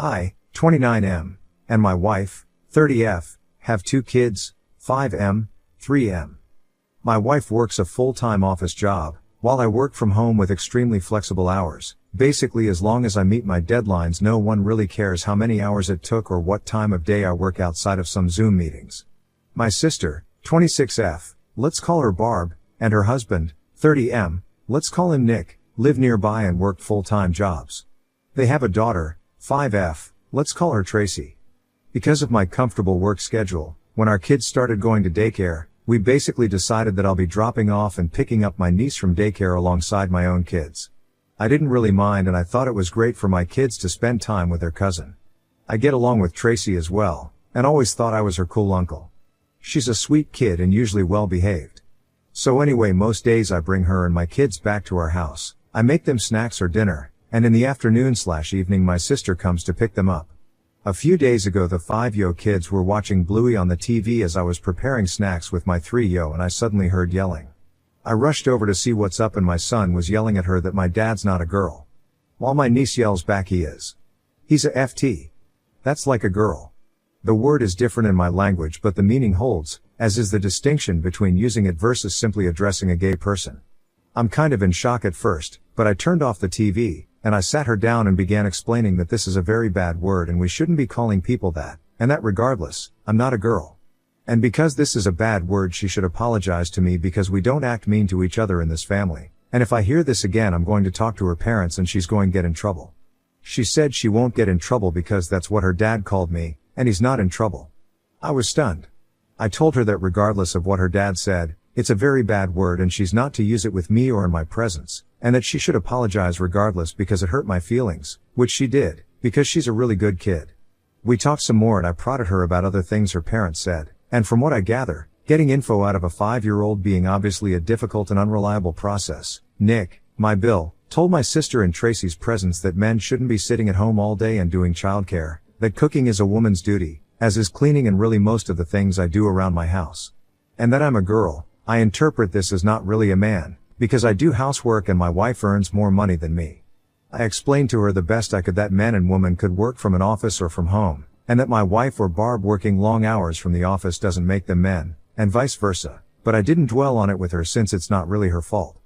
I, 29M, and my wife, 30F, have 2 kids, 5M, 3M. My wife works a full-time office job, while I work from home with extremely flexible hours. Basically, as long as I meet my deadlines, no one really cares how many hours it took or what time of day I work outside of some Zoom meetings. My sister, 26F, let's call her Barb, and her husband, 30M, let's call him Nick, live nearby and work full-time jobs. They have a daughter, 5F, let's call her Tracy. Because of my comfortable work schedule, when our kids started going to daycare, we basically decided that I'll be dropping off and picking up my niece from daycare alongside my own kids. I didn't really mind, and I thought it was great for my kids to spend time with their cousin. I get along with Tracy as well, and always thought I was her cool uncle. She's a sweet kid and usually well behaved. So anyway, most days I bring her and my kids back to our house. I make them snacks or dinner, and in the afternoon/evening my sister comes to pick them up. A few days ago the 5-yo kids were watching Bluey on the TV as I was preparing snacks with my 3-yo, and I suddenly heard yelling. I rushed over to see what's up, and my son was yelling at her that my dad's not a girl. While my niece yells back, he is. He's a FT. That's like a girl. The word is different in my language, but the meaning holds, as is the distinction between using it versus simply addressing a gay person. I'm kind of in shock at first, but I turned off the TV, and I sat her down and began explaining that this is a very bad word and we shouldn't be calling people that, and that regardless, I'm not a girl. And because this is a bad word, she should apologize to me because we don't act mean to each other in this family, and if I hear this again I'm going to talk to her parents and she's going to get in trouble. She said she won't get in trouble because that's what her dad called me, and he's not in trouble. I was stunned. I told her that regardless of what her dad said, it's a very bad word and she's not to use it with me or in my presence, and that she should apologize regardless because it hurt my feelings, which she did, because she's a really good kid. We talked some more and I prodded her about other things her parents said, and from what I gather, getting info out of a 5-year-old being obviously a difficult and unreliable process, Nick, my Bill, told my sister in Tracy's presence that men shouldn't be sitting at home all day and doing childcare, that cooking is a woman's duty, as is cleaning and really most of the things I do around my house. And that I'm a girl. I interpret this as not really a man, because I do housework and my wife earns more money than me. I explained to her the best I could that men and women could work from an office or from home, and that my wife or Barb working long hours from the office doesn't make them men, and vice versa, but I didn't dwell on it with her since it's not really her fault.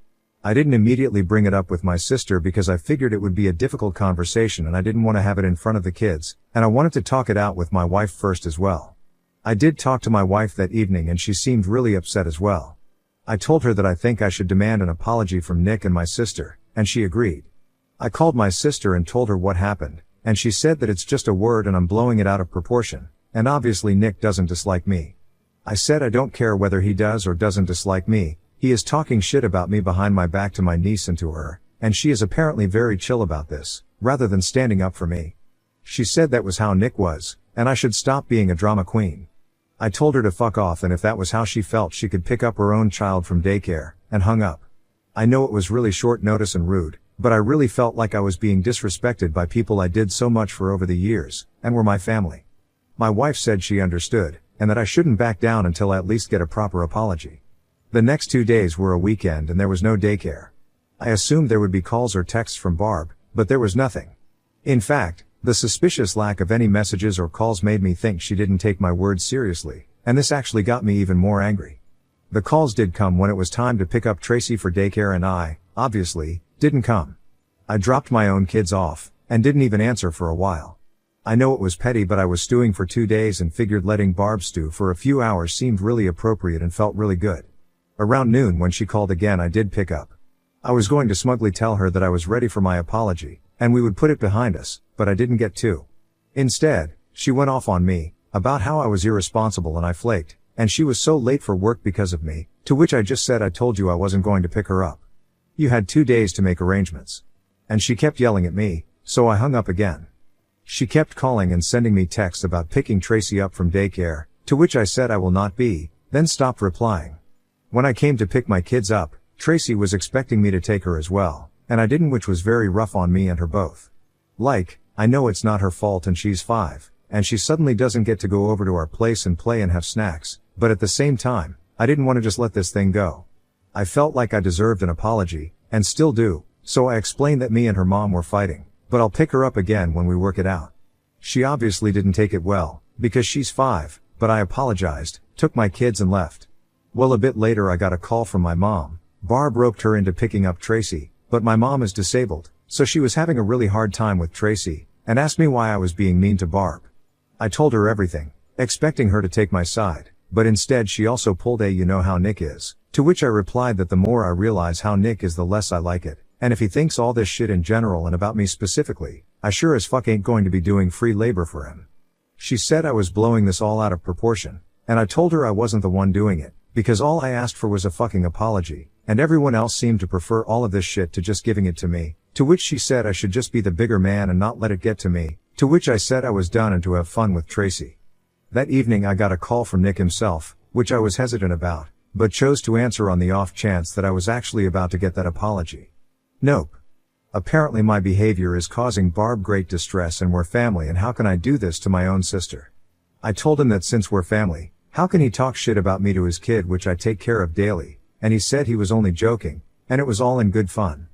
I didn't immediately bring it up with my sister because I figured it would be a difficult conversation and I didn't want to have it in front of the kids, and I wanted to talk it out with my wife first as well. I did talk to my wife that evening and she seemed really upset as well. I told her that I think I should demand an apology from Nick and my sister, and she agreed. I called my sister and told her what happened, and she said that it's just a word and I'm blowing it out of proportion, and obviously Nick doesn't dislike me. I said I don't care whether he does or doesn't dislike me, he is talking shit about me behind my back to my niece and to her, and she is apparently very chill about this, rather than standing up for me. She said that was how Nick was, and I should stop being a drama queen. I told her to fuck off, and if that was how she felt she could pick up her own child from daycare, and hung up. I know it was really short notice and rude, but I really felt like I was being disrespected by people I did so much for over the years, and were my family. My wife said she understood, and that I shouldn't back down until I at least get a proper apology. The next 2 days were a weekend and there was no daycare. I assumed there would be calls or texts from Barb, but there was nothing. In fact, the suspicious lack of any messages or calls made me think she didn't take my words seriously, and this actually got me even more angry. The calls did come when it was time to pick up Tracy for daycare, and I, obviously, didn't come. I dropped my own kids off, and didn't even answer for a while. I know it was petty, but I was stewing for 2 days and figured letting Barb stew for a few hours seemed really appropriate and felt really good. Around noon when she called again I did pick up. I was going to smugly tell her that I was ready for my apology, and we would put it behind us, but I didn't get to. Instead, she went off on me, about how I was irresponsible and I flaked, and she was so late for work because of me, to which I just said I told you I wasn't going to pick her up. You had 2 days to make arrangements. And she kept yelling at me, so I hung up again. She kept calling and sending me texts about picking Tracy up from daycare, to which I said I will not be, then stopped replying. When I came to pick my kids up, Tracy was expecting me to take her as well, and I didn't, which was very rough on me and her both. Like, I know it's not her fault and she's 5, and she suddenly doesn't get to go over to our place and play and have snacks, but at the same time, I didn't want to just let this thing go. I felt like I deserved an apology, and still do, so I explained that me and her mom were fighting, but I'll pick her up again when we work it out. She obviously didn't take it well, because she's 5, but I apologized, took my kids and left. Well, a bit later I got a call from my mom. Barb roped her into picking up Tracy, but my mom is disabled, so she was having a really hard time with Tracy, and asked me why I was being mean to Barb. I told her everything, expecting her to take my side, but instead she also pulled a "you know how Nick is," to which I replied that the more I realize how Nick is the less I like it, and if he thinks all this shit in general and about me specifically, I sure as fuck ain't going to be doing free labor for him. She said I was blowing this all out of proportion, and I told her I wasn't the one doing it, because all I asked for was a fucking apology, and everyone else seemed to prefer all of this shit to just giving it to me, to which she said I should just be the bigger man and not let it get to me, to which I said I was done and to have fun with Tracy. That evening I got a call from Nick himself, which I was hesitant about, but chose to answer on the off chance that I was actually about to get that apology. Nope. Apparently my behavior is causing Barb great distress and we're family, and how can I do this to my own sister? I told him that since we're family, how can he talk shit about me to his kid, which I take care of daily, and he said he was only joking, and it was all in good fun.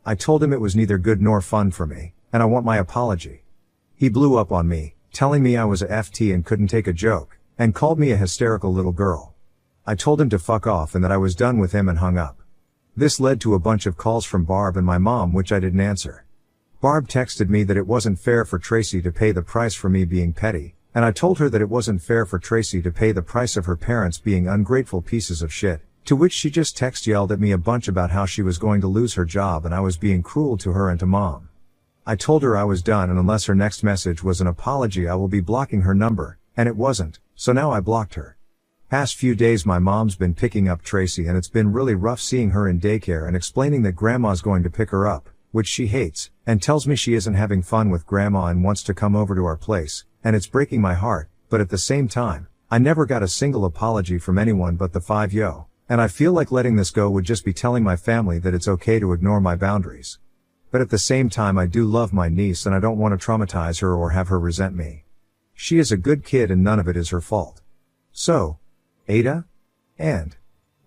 I told him it was neither good nor fun for me, and I want my apology. He blew up on me, telling me I was a FT and couldn't take a joke, and called me a hysterical little girl. I told him to fuck off and that I was done with him and hung up. This led to a bunch of calls from Barb and my mom, which I didn't answer. Barb texted me that it wasn't fair for Tracy to pay the price for me being petty, and I told her that it wasn't fair for Tracy to pay the price of her parents being ungrateful pieces of shit, to which she just yelled at me a bunch about how she was going to lose her job and I was being cruel to her and to mom. I told her I was done, and unless her next message was an apology I will be blocking her number, and it wasn't, so now I blocked her. Past few days my mom's been picking up Tracy and it's been really rough seeing her in daycare and explaining that grandma's going to pick her up, which she hates, and tells me she isn't having fun with grandma and wants to come over to our place, and it's breaking my heart, but at the same time, I never got a single apology from anyone but the 5-yo, and I feel like letting this go would just be telling my family that it's okay to ignore my boundaries. But at the same time I do love my niece and I don't want to traumatize her or have her resent me. She is a good kid and none of it is her fault. So, Ada? And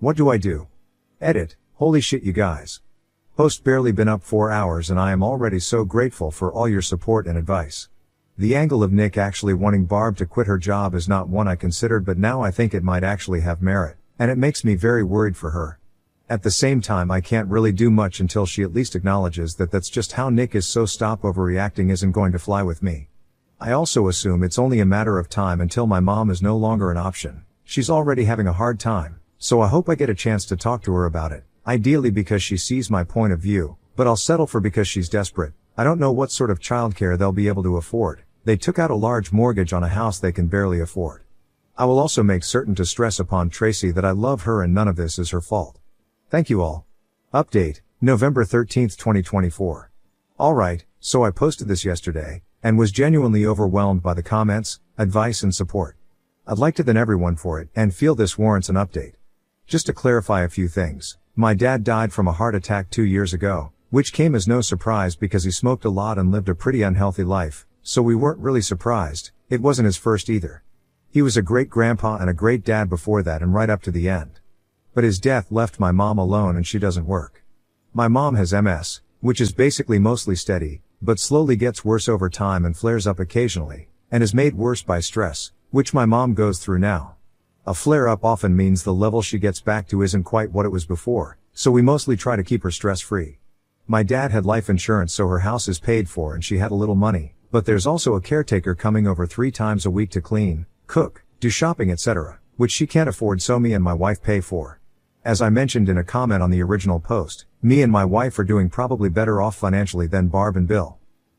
what do I do? Edit. Holy shit you guys. Post barely been up 4 hours and I am already so grateful for all your support and advice. The angle of Nick actually wanting Barb to quit her job is not one I considered, but now I think it might actually have merit, and it makes me very worried for her. At the same time I can't really do much until she at least acknowledges that that's just how Nick is, so stop overreacting isn't going to fly with me. I also assume it's only a matter of time until my mom is no longer an option. She's already having a hard time, so I hope I get a chance to talk to her about it, ideally because she sees my point of view, but I'll settle for because she's desperate. I don't know what sort of childcare they'll be able to afford. They took out a large mortgage on a house they can barely afford. I will also make certain to stress upon Tracy that I love her and none of this is her fault. Thank you all. Update, November 13th, 2024. Alright, so I posted this yesterday, and was genuinely overwhelmed by the comments, advice and support. I'd like to thank everyone for it, and feel this warrants an update. Just to clarify a few things, my dad died from a heart attack 2 years ago, which came as no surprise because he smoked a lot and lived a pretty unhealthy life, so we weren't really surprised. It wasn't his first either. He was a great grandpa and a great dad before that and right up to the end. But his death left my mom alone and she doesn't work. My mom has MS, which is basically mostly steady, but slowly gets worse over time and flares up occasionally, and is made worse by stress, which my mom goes through now. A flare-up often means the level she gets back to isn't quite what it was before, so we mostly try to keep her stress-free. My dad had life insurance so her house is paid for and she had a little money, but there's also a caretaker coming over 3 times a week to clean, cook, do shopping etc., which she can't afford, so me and my wife pay for. As I mentioned in a comment on the original post, me and my wife are doing probably better off financially than Barb and Bill.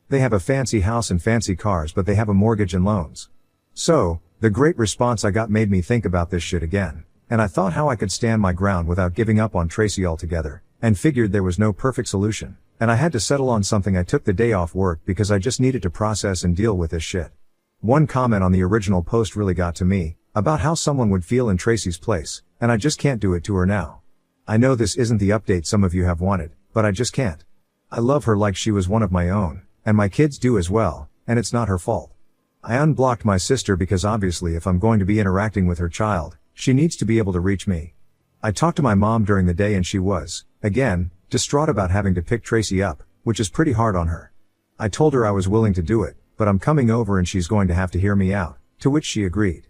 They have a fancy house and fancy cars, but they have a mortgage and loans. So, the great response I got made me think about this shit again, and I thought how I could stand my ground without giving up on Tracy altogether, and figured there was no perfect solution, and I had to settle on something. I took the day off work because I just needed to process and deal with this shit. One comment on the original post really got to me, about how someone would feel in Tracy's place, and I just can't do it to her now. I know this isn't the update some of you have wanted, but I just can't. I love her like she was one of my own, and my kids do as well, and it's not her fault. I unblocked my sister because obviously if I'm going to be interacting with her child, she needs to be able to reach me. I talked to my mom during the day and she was, again, distraught about having to pick Tracy up, which is pretty hard on her. I told her I was willing to do it, but I'm coming over and she's going to have to hear me out," to which she agreed.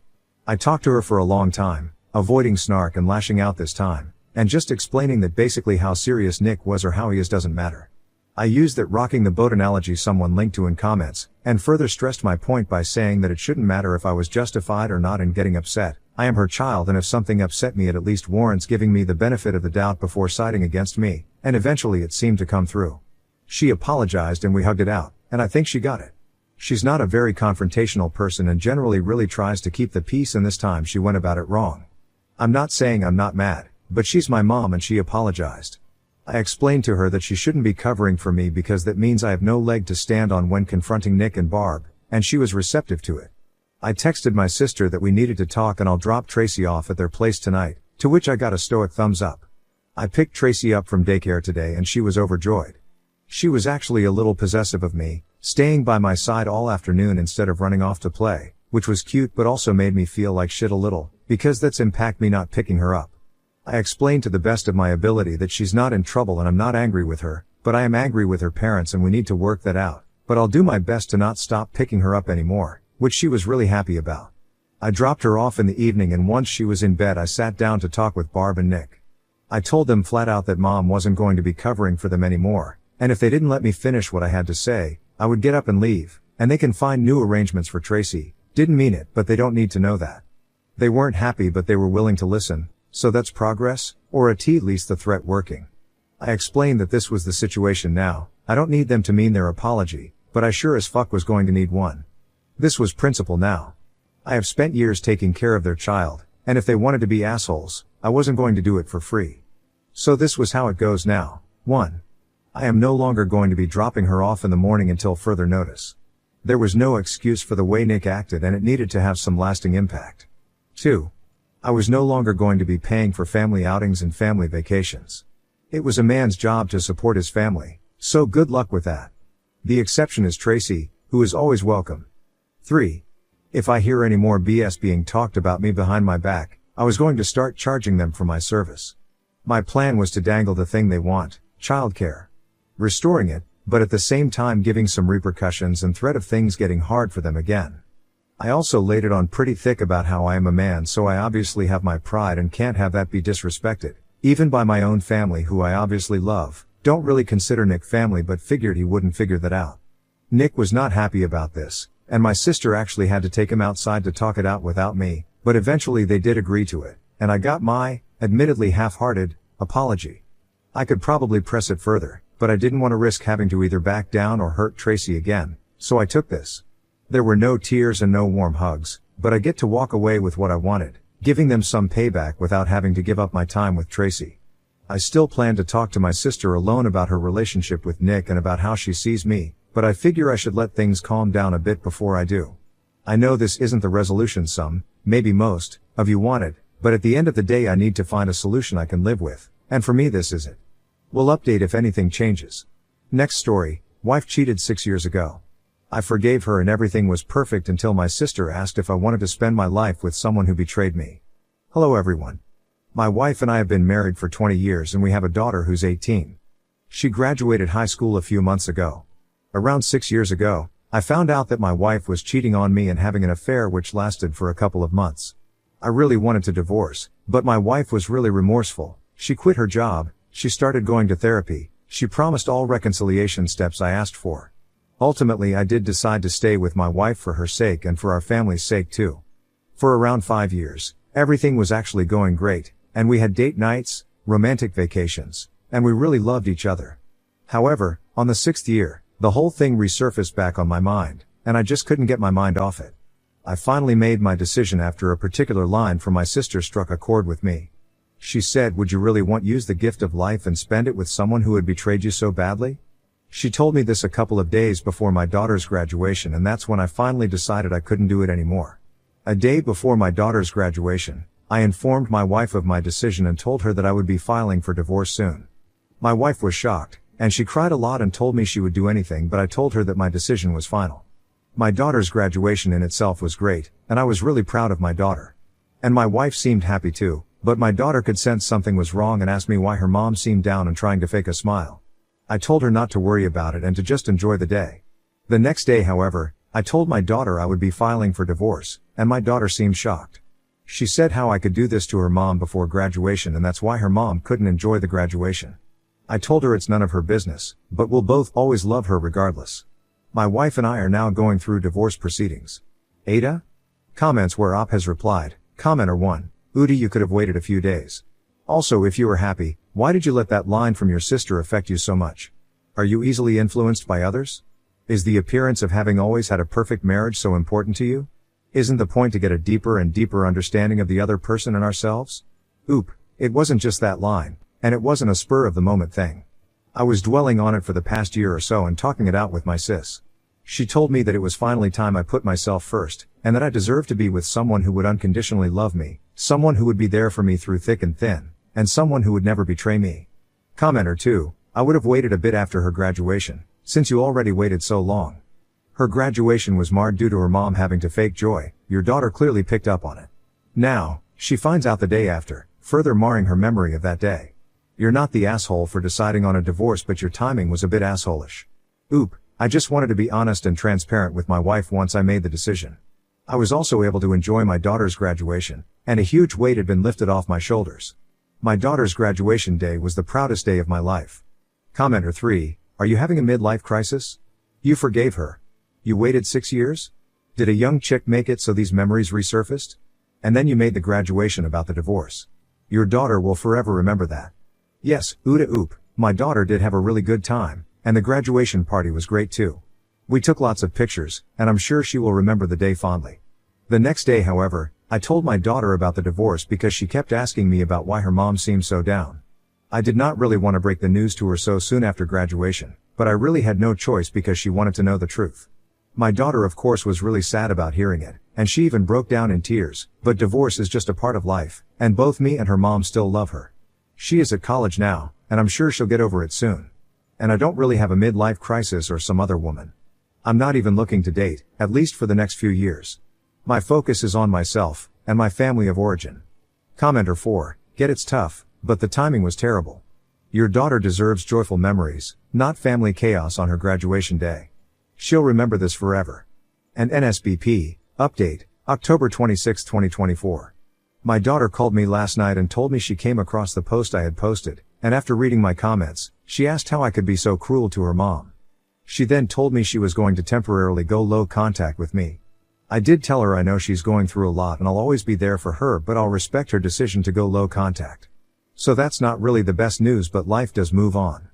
I talked to her for a long time, avoiding snark and lashing out this time, and just explaining that basically how serious Nick was or how he is doesn't matter. I used that rocking the boat analogy someone linked to in comments, and further stressed my point by saying that it shouldn't matter if I was justified or not in getting upset. I am her child, and if something upset me it at least warrants giving me the benefit of the doubt before siding against me, and eventually it seemed to come through. She apologized and we hugged it out, and I think she got it. She's not a very confrontational person and generally really tries to keep the peace, and this time she went about it wrong. I'm not saying I'm not mad, but she's my mom and she apologized. I explained to her that she shouldn't be covering for me because that means I have no leg to stand on when confronting Nick and Barb, and she was receptive to it. I texted my sister that we needed to talk and I'll drop Tracy off at their place tonight, to which I got a stoic thumbs up. I picked Tracy up from daycare today and she was overjoyed. She was actually a little possessive of me, staying by my side all afternoon instead of running off to play, which was cute but also made me feel like shit a little, because that's impact me not picking her up. I explained to the best of my ability that she's not in trouble and I'm not angry with her, but I am angry with her parents and we need to work that out, but I'll do my best to not stop picking her up anymore, which she was really happy about. I dropped her off in the evening and once she was in bed I sat down to talk with Barb and Nick. I told them flat out that mom wasn't going to be covering for them anymore, and if they didn't let me finish what I had to say, I would get up and leave, and they can find new arrangements for Tracy. Didn't mean it, but they don't need to know that. They weren't happy but they were willing to listen. So that's progress, or at least the threat working. I explained that this was the situation now. I don't need them to mean their apology, but I sure as fuck was going to need one. This was principle now. I have spent years taking care of their child, and if they wanted to be assholes, I wasn't going to do it for free. So this was how it goes now. 1. I am no longer going to be dropping her off in the morning until further notice. There was no excuse for the way Nick acted and it needed to have some lasting impact. 2. I was no longer going to be paying for family outings and family vacations. It was a man's job to support his family, so good luck with that. The exception is Tracy, who is always welcome. 3. If I hear any more BS being talked about me behind my back, I was going to start charging them for my service. My plan was to dangle the thing they want, childcare. Restoring it, but at the same time giving some repercussions and threat of things getting hard for them again. I also laid it on pretty thick about how I am a man, so I obviously have my pride and can't have that be disrespected, even by my own family who I obviously love. Don't really consider Nick family but figured he wouldn't figure that out. Nick was not happy about this, and my sister actually had to take him outside to talk it out without me, but eventually they did agree to it, and I got my, admittedly half-hearted, apology. I could probably press it further, but I didn't want to risk having to either back down or hurt Tracy again, so I took this. There were no tears and no warm hugs, but I get to walk away with what I wanted, giving them some payback without having to give up my time with Tracy. I still plan to talk to my sister alone about her relationship with Nick and about how she sees me, but I figure I should let things calm down a bit before I do. I know this isn't the resolution some, maybe most, of you wanted, but at the end of the day I need to find a solution I can live with, and for me this is it. We'll update if anything changes. Next story, wife cheated 6 years ago. I forgave her and everything was perfect until my sister asked if I wanted to spend my life with someone who betrayed me. Hello everyone. My wife and I have been married for 20 years and we have a daughter who's 18. She graduated high school a few months ago. Around 6 years ago, I found out that my wife was cheating on me and having an affair which lasted for a couple of months. I really wanted to divorce, but my wife was really remorseful. She quit her job, she started going to therapy, she promised all reconciliation steps I asked for. Ultimately I did decide to stay with my wife for her sake and for our family's sake too. For around 5 years, everything was actually going great, and we had date nights, romantic vacations, and we really loved each other. However, on the 6th year, the whole thing resurfaced back on my mind, and I just couldn't get my mind off it. I finally made my decision after a particular line from my sister struck a chord with me. She said, "Would you really want to use the gift of life and spend it with someone who had betrayed you so badly?" She told me this a couple of days before my daughter's graduation, and that's when I finally decided I couldn't do it anymore. A day before my daughter's graduation, I informed my wife of my decision and told her that I would be filing for divorce soon. My wife was shocked, and she cried a lot and told me she would do anything, but I told her that my decision was final. My daughter's graduation in itself was great, and I was really proud of my daughter. And my wife seemed happy too, but my daughter could sense something was wrong and asked me why her mom seemed down and trying to fake a smile. I told her not to worry about it and to just enjoy the day. The next day, however, I told my daughter I would be filing for divorce, and my daughter seemed shocked. She said how I could do this to her mom before graduation and that's why her mom couldn't enjoy the graduation. I told her it's none of her business, but we'll both always love her regardless. My wife and I are now going through divorce proceedings. Ada? Comments where Op has replied. Commenter 1. Udi, you could have waited a few days. Also, if you were happy, why did you let that line from your sister affect you so much? Are you easily influenced by others? Is the appearance of having always had a perfect marriage so important to you? Isn't the point to get a deeper and deeper understanding of the other person and ourselves? Oop, it wasn't just that line, and it wasn't a spur of the moment thing. I was dwelling on it for the past year or so and talking it out with my sis. She told me that it was finally time I put myself first, and that I deserved to be with someone who would unconditionally love me, someone who would be there for me through thick and thin, and someone who would never betray me. Commenter 2. I would have waited a bit after her graduation, since you already waited so long. Her graduation was marred due to her mom having to fake joy. Your daughter clearly picked up on it. Now, she finds out the day after, further marring her memory of that day. You're not the asshole for deciding on a divorce, but your timing was a bit assholish. Oop, I just wanted to be honest and transparent with my wife once I made the decision. I was also able to enjoy my daughter's graduation, and a huge weight had been lifted off my shoulders. My daughter's graduation day was the proudest day of my life. Commenter 3. Are you having a midlife crisis? You forgave her. You waited 6 years? Did a young chick make it so these memories resurfaced? And then you made the graduation about the divorce. Your daughter will forever remember that. Yes, Uda oop, my daughter did have a really good time, and the graduation party was great too. We took lots of pictures, and I'm sure she will remember the day fondly. The next day, however, I told my daughter about the divorce because she kept asking me about why her mom seemed so down. I did not really want to break the news to her so soon after graduation, but I really had no choice because she wanted to know the truth. My daughter of course was really sad about hearing it, and she even broke down in tears, but divorce is just a part of life, and both me and her mom still love her. She is at college now, and I'm sure she'll get over it soon. And I don't really have a midlife crisis or some other woman. I'm not even looking to date, at least for the next few years. My focus is on myself, and my family of origin. Commenter 4. Get it's tough, but the timing was terrible. Your daughter deserves joyful memories, not family chaos on her graduation day. She'll remember this forever. And NSBP, update, October 26, 2024. My daughter called me last night and told me she came across the post I had posted, and after reading my comments, she asked how I could be so cruel to her mom. She then told me she was going to temporarily go low contact with me. I did tell her I know she's going through a lot and I'll always be there for her, but I'll respect her decision to go low contact. So that's not really the best news, but life does move on.